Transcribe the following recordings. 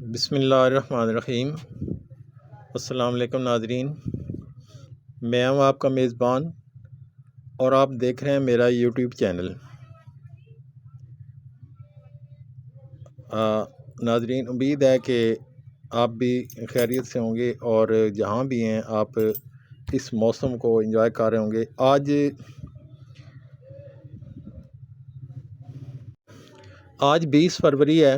बिस्मिल्लाहिर्रहमानिर्रहीम। अस्सलाम वालेकुम नाज़रीन, मैं हूँ आपका मेज़बान और आप देख रहे हैं मेरा यूट्यूब चैनल। नाज़रीन, उम्मीद है कि आप भी खैरियत से होंगे और जहाँ भी हैं आप इस मौसम को एंजॉय कर रहे होंगे। आज 20 फरवरी है,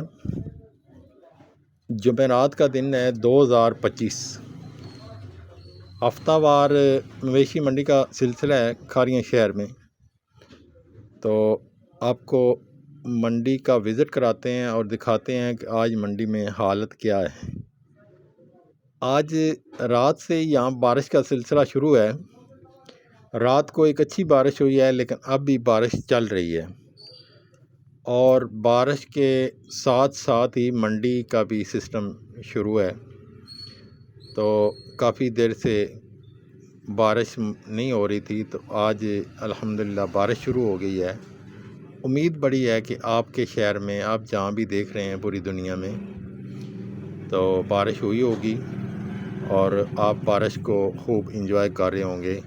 जुमेरात का दिन है 2025। हफ्तावार मवेशी मंडी का सिलसिला है खारियां शहर में, तो आपको मंडी का विज़िट कराते हैं और दिखाते हैं कि आज मंडी में हालत क्या है। आज रात से यहाँ बारिश का सिलसिला शुरू है। रात को एक अच्छी बारिश हुई है, लेकिन अब भी बारिश चल रही है और बारिश के साथ साथ ही मंडी का भी सिस्टम शुरू है। तो काफ़ी देर से बारिश नहीं हो रही थी, तो आज अल्हम्दुलिल्लाह बारिश शुरू हो गई है। उम्मीद बड़ी है कि आपके शहर में, आप जहाँ भी देख रहे हैं पूरी दुनिया में, तो बारिश हुई होगी और आप बारिश को खूब इंजॉय कर रहे होंगे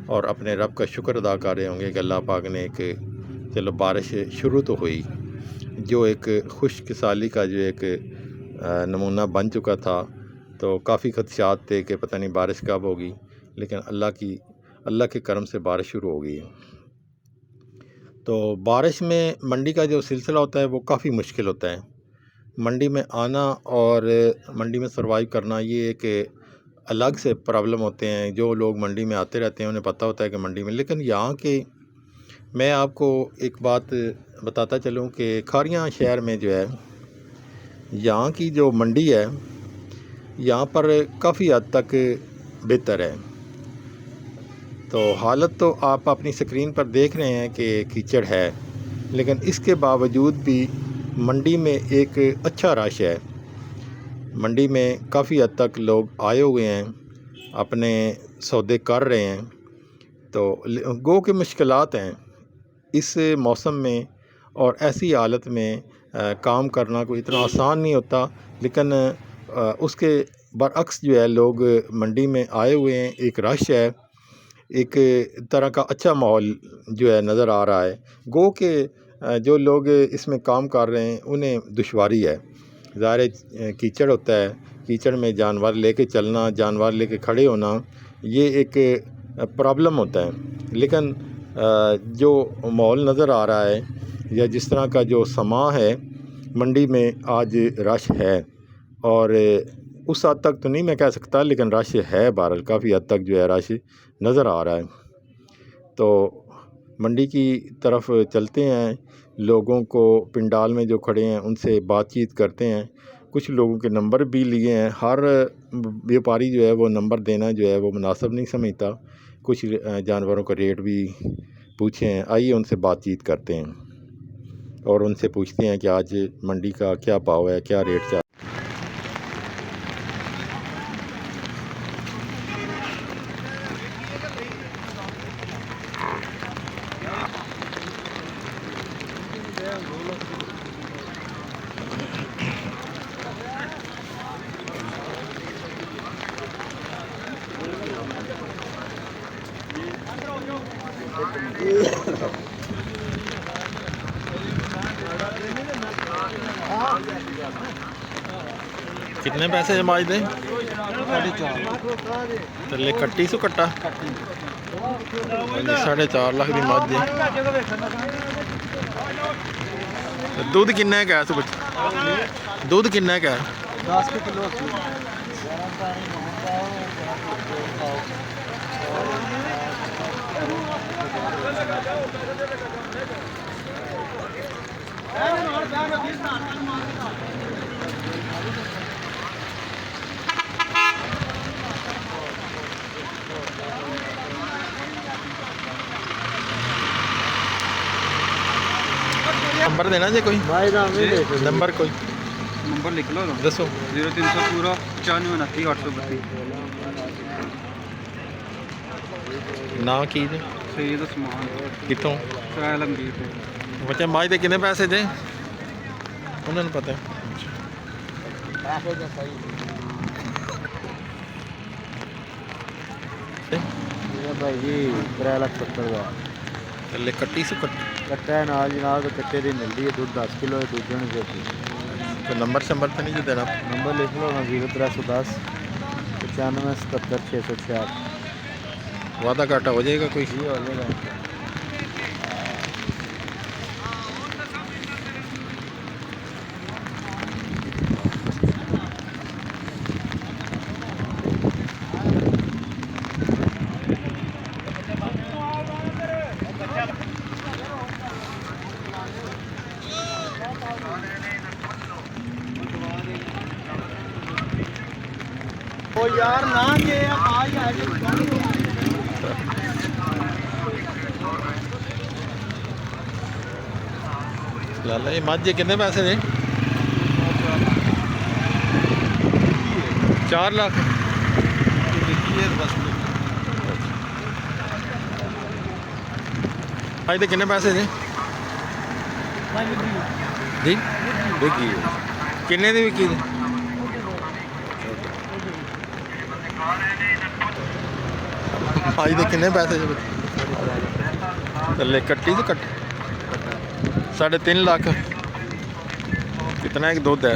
और अपने रब का शुक्र अदा कर रहे होंगे कि अल्लाह पाक ने एक चलो बारिश शुरू तो हुई, जो एक खुशकिसाली का जो एक नमूना बन चुका था। तो काफ़ी खदशात थे कि पता नहीं बारिश कब होगी, लेकिन अल्लाह के करम से बारिश शुरू हो गई है। तो बारिश में मंडी का जो सिलसिला होता है वो काफ़ी मुश्किल होता है। मंडी में आना और मंडी में सर्वाइव करना, ये एक अलग से प्रॉब्लम होते हैं। जो लोग मंडी में आते रहते हैं उन्हें पता होता है कि मंडी में, लेकिन यहाँ के मैं आपको एक बात बताता चलूँ कि खारियां शहर में जो है, यहाँ की जो मंडी है, यहाँ पर काफ़ी हद तक बेहतर है। तो हालत तो आप अपनी स्क्रीन पर देख रहे हैं कि कीचड़ है, लेकिन इसके बावजूद भी मंडी में एक अच्छा रश है। मंडी में काफ़ी हद तक लोग आए हुए हैं, अपने सौदे कर रहे हैं। तो गो के मुश्किलात हैं इस मौसम में और ऐसी हालत में काम करना कोई इतना आसान नहीं होता। लेकिन उसके बरअक्स जो है, लोग मंडी में आए हुए हैं, एक रश है, एक तरह का अच्छा माहौल जो है नज़र आ रहा है। गो के जो लोग इसमें काम कर रहे हैं उन्हें दुश्वारी है। ज़ाहिर कीचड़ होता है, कीचड़ में जानवर लेके चलना, जानवर लेके खड़े होना, ये एक प्रॉब्लम होता है। लेकिन जो माहौल नज़र आ रहा है या जिस तरह का जो समा है मंडी में, आज रश है। और उस हद तक तो नहीं मैं कह सकता, लेकिन रश है। बहरहाल काफ़ी हद तक जो है रश नज़र आ रहा है। तो मंडी की तरफ चलते हैं, लोगों को पिंडाल में जो खड़े हैं उनसे बातचीत करते हैं। कुछ लोगों के नंबर भी लिए हैं। हर व्यापारी जो है वो नंबर देना जो है वो मुनासिब नहीं समझता। कुछ जानवरों का रेट भी पूछे हैं। आइए उनसे बातचीत करते हैं और उनसे पूछते हैं कि आज मंडी का क्या भाव है, क्या रेट चल। कितने पैसे जमाज दें? 4.5 चले कट्टी सु कट्टा 4.5 लाख की मज है। दूध किन्ना है सुबह? दूध किन्ना है? 10 किलो। नंबर देना जी, कोई नंबर कोई नंबर लिख लो, दसो। 0300 पूरा 95 29 832। ना की जे सईद उस्मान कितों आलमगीर पे। बच्चे माज दे कितने पैसे जे उन्होंने पता है। भाई जी 3,70,000 थल्ले कट्टी सु कट कट्टा है नाल जनाब तो कट्टे दी मिलती है दूध 10 किलो दूजे ने देती तो नंबर शंबर तो नहीं जो देना नंबर लिख लो ना 0310 95 77 666 वादा घाटा हो जाएगा कोई जी हो जाएगा ओ यार ना के आज आज लाला ये मझ कितने पैसे दे 4 लाख आज कितने पैसे दे जी विकी किन्ने दी विकी दे आज दे किन्ने पैसे थल्ले कट्टी तो कट 3.5 लाख कितना है कि दूध है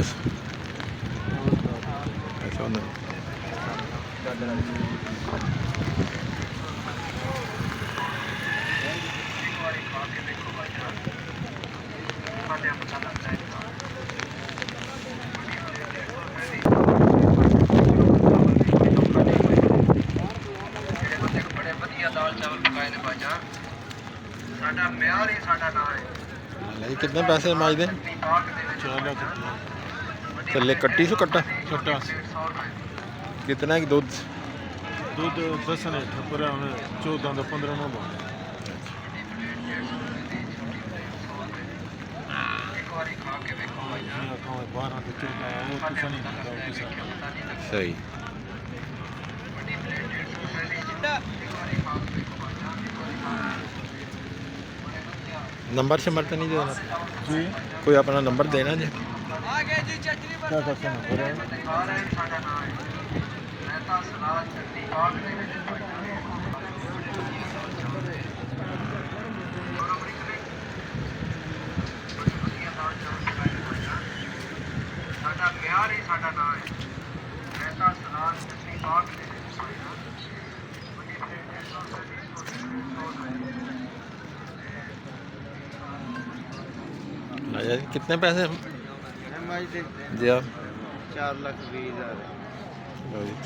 अच्छा कितने पैसे माज दे 4 लाख थल्ले कट्टी सु कट्टा कट्टा कितना है कि दूध दूध 10 ने ठप्परा 14 ਦਾ 15 ਨੂੰ ਬੋਲ सही नंबर शंबर तो नहीं देना जी कोई अपना नंबर देना जी क्या करते हैं जी कितने पैसे जी आप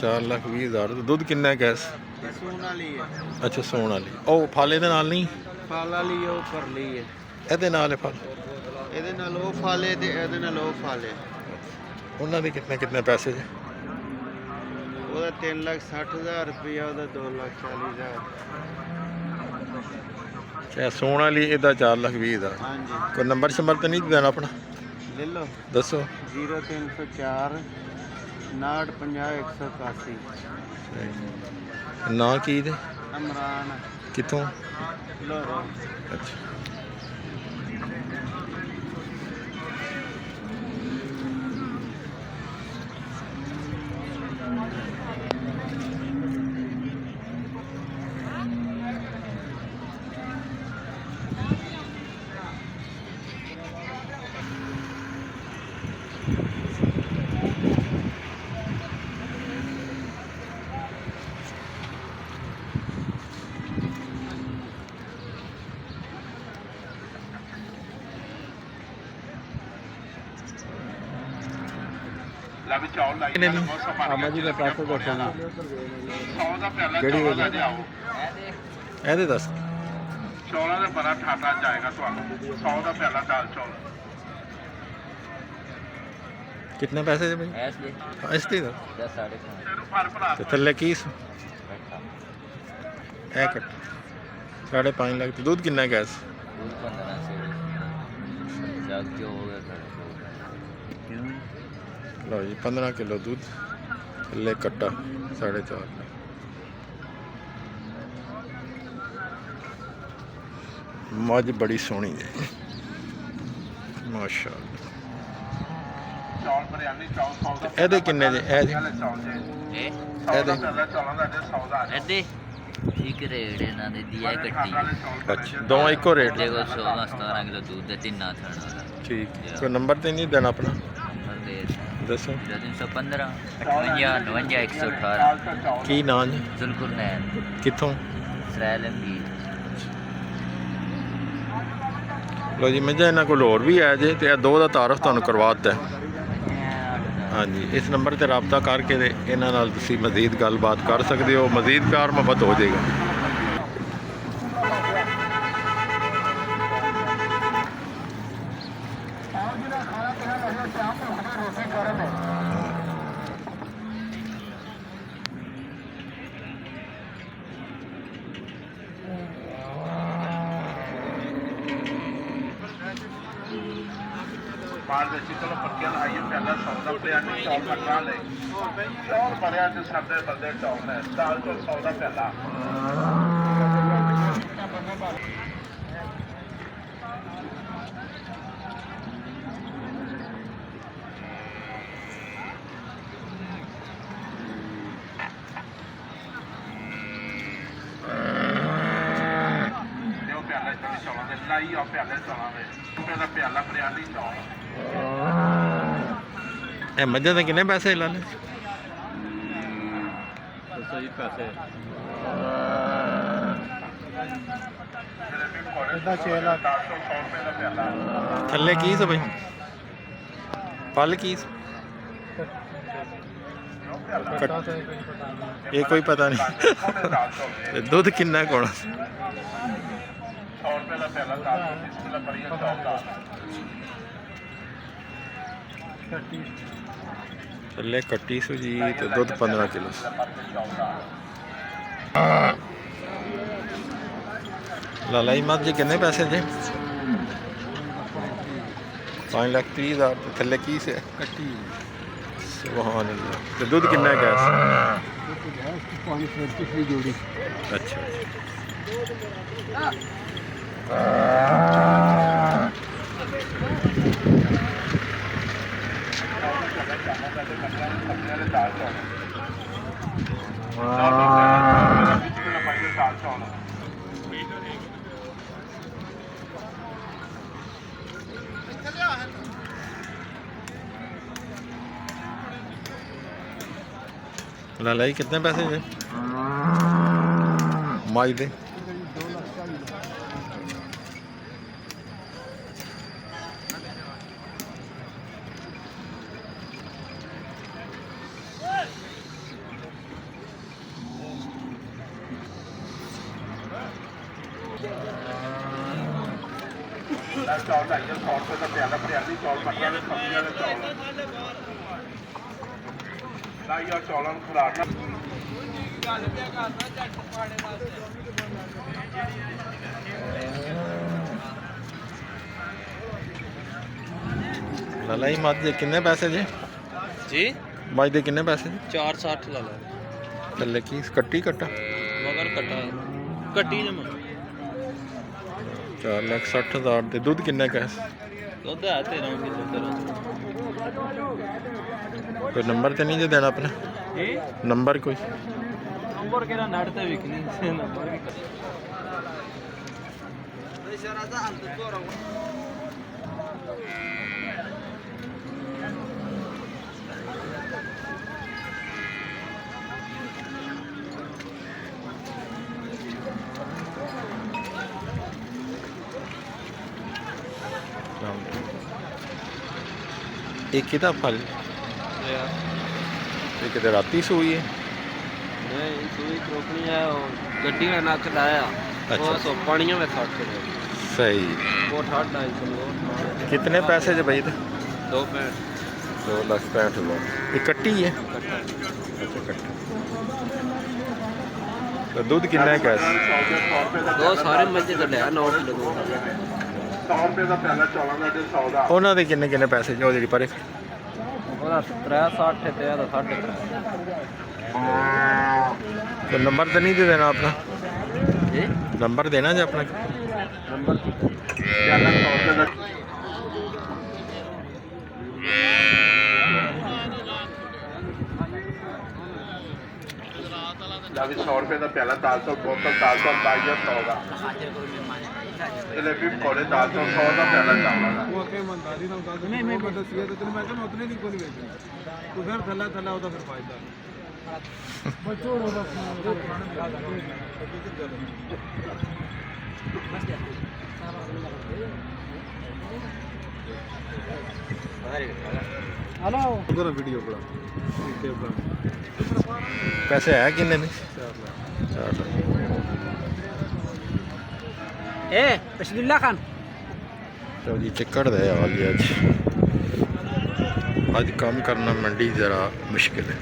4,20,000 दुध किन्ना है गैस सून वाली है अच्छा सोन वाली ओ फाले दे नाल नहीं ਫਲ ਵਾਲੀ ਉਹ ਪਰਲੀ ਹੈ ਇਹਦੇ ਨਾਲ ਹੈ ਫਲ ਇਹਦੇ ਨਾਲ ਉਹ ਫਾਲੇ ਤੇ ਇਹਦੇ ਨਾਲ ਉਹ ਫਾਲੇ ਉਹਨਾਂ ਦੇ ਕਿੰਨੇ ਪੈਸੇ ਜੀ ਉਹਦਾ 3,60,000 ਰੁਪਇਆ ਉਹਦਾ 2,40,000 ਅੱਛਾ ਸੋਨ ਵਾਲੀ ਇਹਦਾ 4,20,000 ਹਾਂਜੀ ਕੋਈ ਨੰਬਰ ਸ਼ੰਬਰ ਤਾਂ ਨਹੀਂ ਦੇਣਾ ਆਪਣਾ ਲੈ ਲਓ ਦੱਸੋ 0304 5950 181 ਨਾਂ ਕੀ ਦੇ ਅਮਰਾਨ ਕਿੱਥੋਂ ਲੋਰੋ ਅੱਛਾ ਕਿੰਨੇ ਦੀ ਆਮਾ ਜੀ ਦਾ ਪੈਸੇ ਦੱਸਣਾ ਕਿਹੜੀ ਵਾਲੀ ਇਹਦੇ ਦੱਸ ਚੌਲਾਂ ਦਾ ਬੜਾ ਠਾਠਾ ਜਾਏਗਾ ਤੁਹਾਨੂੰ 100 ਦਾ ਪਿਆਲਾ ਦਾਲ ਚੌਲ ਕਿੰਨੇ ਪੈਸੇ ਦੇ ਭਾਈ ਇਸ ਦੇ ਦਾ ਤੈਨੂੰ ਫਰਕ ਭਰਾ ਤੇ ਥੱਲੇ ਕੀ ਇਹ ਕੱਟ 5.5 ਲੱਖ ਤੇ ਦੁੱਧ ਕਿੰਨਾ ਗੈਸ लो जी 15 किलो दूध ले कट्टा 4.5 मझ बड़ी सोहनी है माशाअल्लाह ਚੌਲ ਬਿਰਿਆਨੀ ਚੌਲ 100 ਦਾ ਇਹਦੇ ਕਿੰਨੇ ਜੇ ਇਹ ਜੀ ਵਾਲੇ ਚੌਲ ਜੇ ਇਹ 100 ਦਾ ਪਿਆਲਾ ਚੌਲਾਂ ਦਾ ਜੇ 100 ਦਾ ਇਹਦੇ ਇੱਕ ਰੇਟ ਇਹਨਾਂ ਦੇ ਦੀ ਹੈ ਕੱਟੀ ਅੱਛਾ ਦੋਵਾਂ ਇੱਕੋ ਰੇਟ ਦੇਖੋ 16 17 ਕਿਲੋ ਦੁੱਧ ਦੇ ਤਿੰਨਾਂ ਥਣਾ ਦਾ ਠੀਕ ਕੋਈ ਨੰਬਰ ਤੇ ਨਹੀਂ ਦੇਣਾ ਆਪਣਾ ਨੰਬਰ ਦੇ ਦੱਸੋ 315 58 59 118 ਕੀ ਨਾਂ ਜੀ ਜ਼ੁਲਕੁਰਨੈਨ ਕਿੱਥੋਂ ਸਰਾਇਲਮਗੀਰ ਲੋ ਜੀ ਮੱਝਾਂ ਇਹਨਾਂ ਕੋਲ ਹੋਰ ਵੀ ਹੈ ਜੇ ਤੇ ਇਹ ਦੋ ਦਾ ਤਾਰਫ ਤੁਹਾਨੂੰ ਕਰਵਾ ਦਿੱਤਾ ਹੈ। ਹਾਂਜੀ ਇਸ ਨੰਬਰ ਤੇ ਰਾਬਤਾ ਕਰਕੇ ਤੇ ਇਹਨਾਂ ਨਾਲ ਤੁਸੀਂ ਮਜ਼ੀਦ ਗੱਲਬਾਤ ਕਰ ਸਕਦੇ ਹੋ ਮਜ਼ੀਦ ਪਿਆਰ ਮੁਹੱਬਤ ਹੋ ਜਾਏਗਾ। ਮਾਲ ਵੇਚੀ ਚਲੋ ਪੱਕੀਆਂ ਲਾਈਏ ਪਿਆਲਾ 100 ਦਾ ਬਿਰਿਆਨੀ ਚੌਲ ਮੰਗਾ ਲੈ ਚੌਲ ਭਰਿਆ ਤੇ ਸਾਡੇ ਬੰਦੇ ਚੌਲ ਨੇ ਦਾਲ ਤੋਂ 100 ਦਾ ਪਿਆਲਾ ਦਿਓ ਪਿਆਲਾ ਚੌਲਾਂ ਦੇ ਲਾਈ ਆ ਪਿਆਲੇ ਚੌਲਾਂ ਦੇ ਰੁਪਏ ਦਾ ਪਿਆਲਾ ਬਿਰਿਆਨੀ ਚੌਲ ਇਹ ਮੱਝਾਂ ਦੇ ਕਿੰਨੇ ਪੈਸੇ ਲਾ ਲਏ ਇਹਦਾ 6 ਲੱਖ 100 ਰੁਪਏ ਦਾ ਪਿਆਲਾ ਥੱਲੇ ਕੀ ਸੀ ਬਈ ਪਲ ਕੀ ਸੀ ਇਹ ਕੋਈ ਪਤਾ ਨਹੀਂ ਤੇ ਦੁੱਧ ਕਿੰਨਾ ਕੋਣਾ 100 ਰੁਪਏ ਦਾ ਪਿਆਲਾ ਦਾਲ ਬਿਸਮਿਲ੍ਲਾ ਬੜੀਆ ਚੌਲ ਦਾ ਥੱਲੇ ਕੱਟੀ ਸੂ ਜੀ ਤੇ ਦੁੱਧ 15 ਕਿਲੋ ਲਾਲਾਈ ਮੱਝ ਜੀ ਕਿੰਨੇ ਪੈਸੇ ਜੇ 5,30,000 ਤੇ ਥੱਲੇ ਕੀ ਸੀ ਕੱਟੀ ਸੁਭਾਨ ਅੱਲਾਹ ਤੇ ਦੁੱਧ ਕਿੰਨਾ ਹੈ ਗੈਸ ਅੱਛਾ ਲਾਲਾਈ ਕਿੰਨੇ ਪੈਸੇ ਜੇ ਮਾਈ ਦੇ ਚੌਲ ਲਾਈਏ 100 ਰੁਪਏ ਦਾ ਪਿਆਲਾ ਬਿਰਿਆਨੀ ਚੌਲ ਮਟਰਾਂ ਦੇ ਸਬਜ਼ੀਆਂ ਦੇ ਚੌਲ ਲਾਈਆ ਚੌਲਾਂ ਨੂੰ ਖੁਰਾਕ ਲਾਲਾਈ ਮੱਝ ਦੇ ਕਿੰਨੇ ਪੈਸੇ ਜੇ जी ਮੱਝ ਦੇ ਕਿੰਨੇ ਪੈਸੇ 460 ला लो ਥੱਲੇ ਕੀ ਕੱਟੀ ਕੱਟਾ मगर कटा कटी जमा 4,60,000 ਤੇ ਦੁੱਧ ਕਿੰਨਾ ਕਾ दुध है 13 किलो ਕੋਈ ਨੰਬਰ ਤੇ ਨਹੀਂ ਜੇ ਦੇਣਾ ਆਪਣਾ ਨੰਬਰ ਕੋਈ नंबर केरा नेट ते विकनी नंबर भी ਇਹ ਕਿਹਦਾ ਫਲ ਇਹ ਕਿਤੇ ਰਾਤੀ ਸੂਈ ਹੈ नहीं सुई क्रोकनी है गड्डी में नक लाया अच्छा। वो सो पानियों में सट गए सही वो 250 कितने पैसे जे भाई 2.65 2,65,000 ये कट्टी है कट्टा अच्छा कट्टी तो दूध कितना है कैसे दो सारे मजे तो लिया 9 किलो दूध 100 ਰੁਪਏ ਦਾ ਪਿਆਲਾ ਚੌਲਾਂ ਦਾ ਤੇ 100 ਦਾ ਉਹਨਾਂ ਦੇ ਕਿੰਨੇ ਕਿੰਨੇ ਪੈਸੇ ਜੋ ਜਿਹੜੀ ਪਰੇ ਉਹਦਾ 360 ਤੇ ਇਹਦਾ 3.5 तो नंबर तो नहीं दे देना अपना जी नंबर देना जी अपना नंबर ਪਿਆਲਾ 100 ਰੁਪਏ ਦਾ ਦਾ ਵੀ 100 ਰੁਪਏ ਦਾ ਪਿਆਲਾ, ਦਾਲ ਤੋਂ ਬੋਤਲ, ਦਾਲ ਤੋਂ 2200 ਦਾ। ਜਲੇਬੀ ਪਕੌੜੇ, ਦਾਲ ਤੋਂ 100 ਦਾ ਪਿਆਲਾ ਚਾਵਲਾਂ ਦਾ। ਉਹ ਅੱਗੇ ਮੰਦਾਰੀ ਨਾਲ ਗੱਲ ਨਹੀਂ ਮੈਂ ਦੱਸਿਆ ਤੇ ਤੈਨੂੰ ਮੈਂ ਕਿਹਾ ਮੈਂ ਉਤਨੇ ਦੀ ਕੋਈ ਨਹੀਂ ਵੇਚਣੀ ਤੂੰ ਫਿਰ ਥੱਲਾ ਥੱਲਾ ਉਹਦਾ ਫਿਰ ਫਾਇਦਾ ਬੱਚੋ ਉਹਦਾ ਹਲੋ ਉਧਰ ਵੀਡੀਓ ਬਣਾ ਠੀਕ ਹੈ ਬਣਾ पैसे है किन्ने ने? 4 लाख। बशदुल्ला खान तो जी चिक्कड़ दे हाल जी अज काम करना मंडी ज़रा मुश्किल है।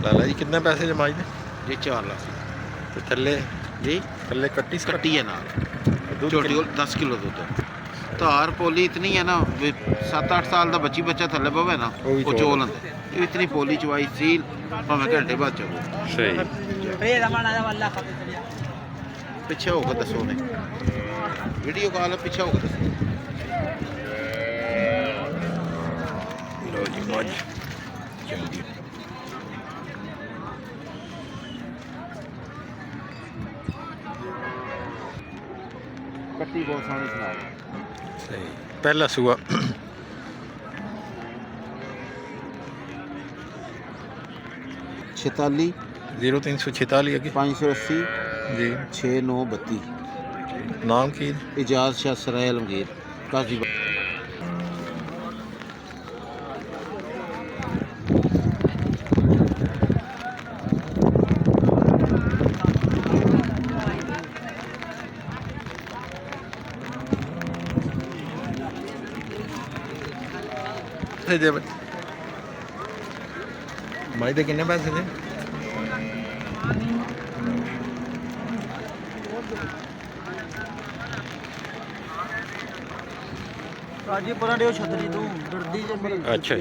लाला जी कितने पैसे जमाई ने? जी 4 लाख तो थल्ले जी थल्ले कट्टी कट्टी है ना दूध छोटी 10 किलो दूध धार पोली इतनी है ना 7-8 साल का बच्ची बच्चा थले पवे ना वो भी वो चोल चोल आंदे इतनी पोली चवाई सील भावें घंटे बाद चलो सही। पिछे होकर दसो ने वीडियो कॉल है पिछे होकर दसो लो जी मौज चलती कट्टी बहुत सोहनी सुना सही। पहला सुआ 46 0346 अगे 580 जी। 6932 नाम की? इजाज शाह सराय आलमगीर काजी जे माई दे किन्ने पैसे ने? राजी परा दियो छतरी तू डरदी जे मेरे अच्छा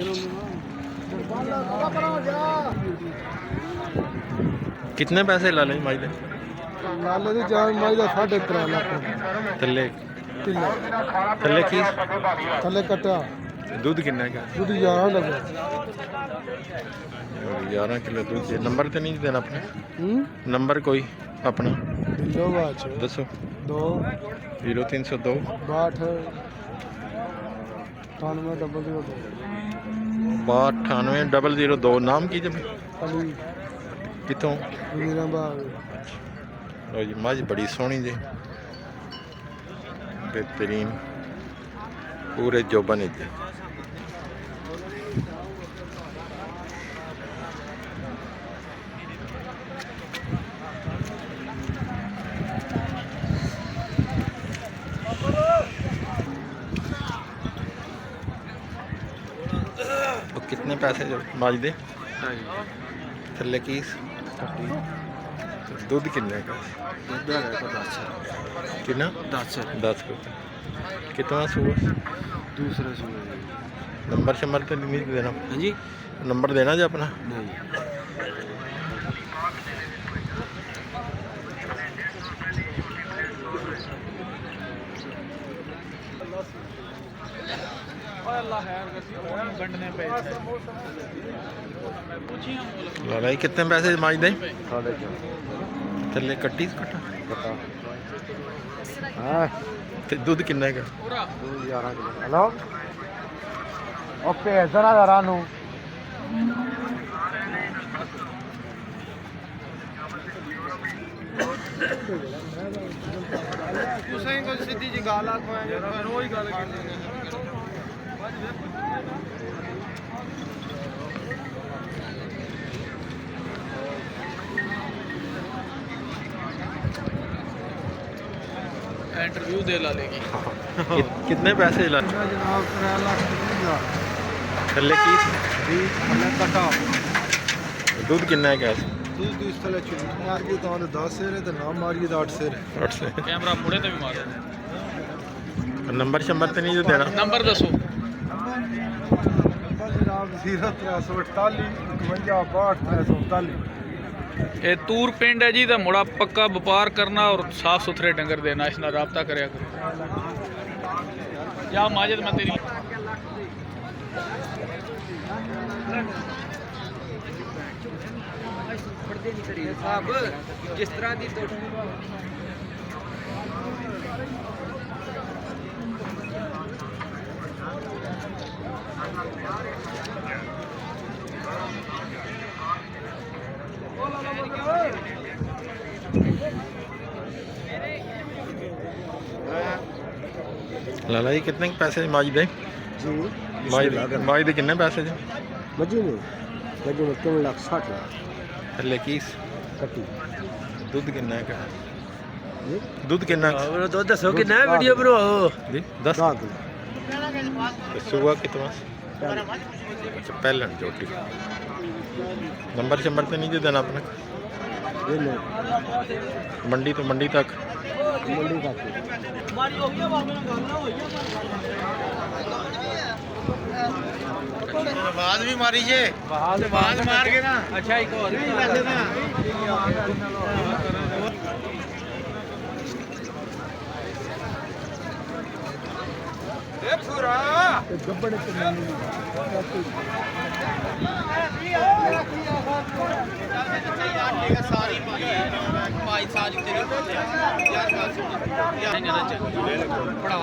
कितने पैसे ला ले माई दे? ਲਾਲੇ ਦੀ ਜਾਨ ਮਾਈ ਦਾ 3.5 ਲੱਖ थल्ले ਕਿੱਲਾ थल्ले की ਥੱਲੇ ਕਟਿਆ दूध किन्ना का? ਦੁੱਧ 11 ਲੱਗਾ 11 किलो दूध है। नंबर तो नहीं देना अपने? नंबर कोई अपना ਦਿਲੋਂ ਬਾਚ दसो। 2 0302 62 98 98 002 नाम की जब ਅਲੀ कितों? ਮੀਰਾਂ ਬਾਗ लो जी मझ बड़ी सोहनी जी बेहतरीन पूरे जोबन जी। तो कितने पैसे जो मझ दे? थल्ले की दूध किन्ने का? कितना? 10 को कितना सुबह? दूसरे सूबे नंबर शंबर तो नहीं देना? हाँ जी नंबर देना जी अपना? नहीं लाला जी कितने पैसे माज दे? थल्ले कट्टी कट्टा ते दूध किन्ने का? 11 ਕਿਲੋ ਹਲੋ ਉਹ ਭੇਜ ਦੇਣਾ ਜ਼ਰਾ ਨੂੰ ਤੁਸੀਂ ਕੋਈ ਸਿੱਧੀ ਜੀ ਗੱਲ ਆਖਵਾਂਗੇ ਫਿਰ ਉਹੀ ਗੱਲ ਕਰਦੇ ਨੇ इंटरव्यू दे ला लेगी कितने पैसे ला? जनाब 3 ਲੱਖ थल्ले की हमें कटा दूध किन्ना है? दूध इस तरह चुनी मारिए तो 10 सेर है तो ना मारिए तो 8 सेर है 8 से कैमरा मुड़े ते भी मार नंबर शंबर तो नहीं जो देना? नंबर दसो जनाब 0348 52 62 ये तूर पिंड है जी तो मुड़ा पक्का व्यापार करना और साफ सुथरे डंगर देना, इस नाल राबता करया करो। ਜਾ ਮਾਜਦ ਮੈਂ ਤੇਰੀ ਸਾਹਿਬ ਜਿਸ ਤਰ੍ਹਾਂ ਦੀ लाला जी कितने के पैसे माज दे जी माज दे किन्ने पैसे जी मजी में 3 लाख 60 लाख थल्ले कीस कटी दुध किन्ना है जी दुध किन्ना ਦੁੱਧ ਦੱਸੋ ਕਿੰਨਾ ਵੀਡੀਓ ਬਣਾਓ जी 10 दाग सुबह कितना अच्छा पहले जोटी नंबर शंबर तो नहीं दे देना अपने ये ले मंडी तो मंडी तक मंडी का आवाज भी मारी जे आवाज मार के ना ਅੱਛਾ ਇੱਕ ਹੋਰ ਵੀ वैसे ना गब्बड़ सारी भाई सारी ਪੜਾ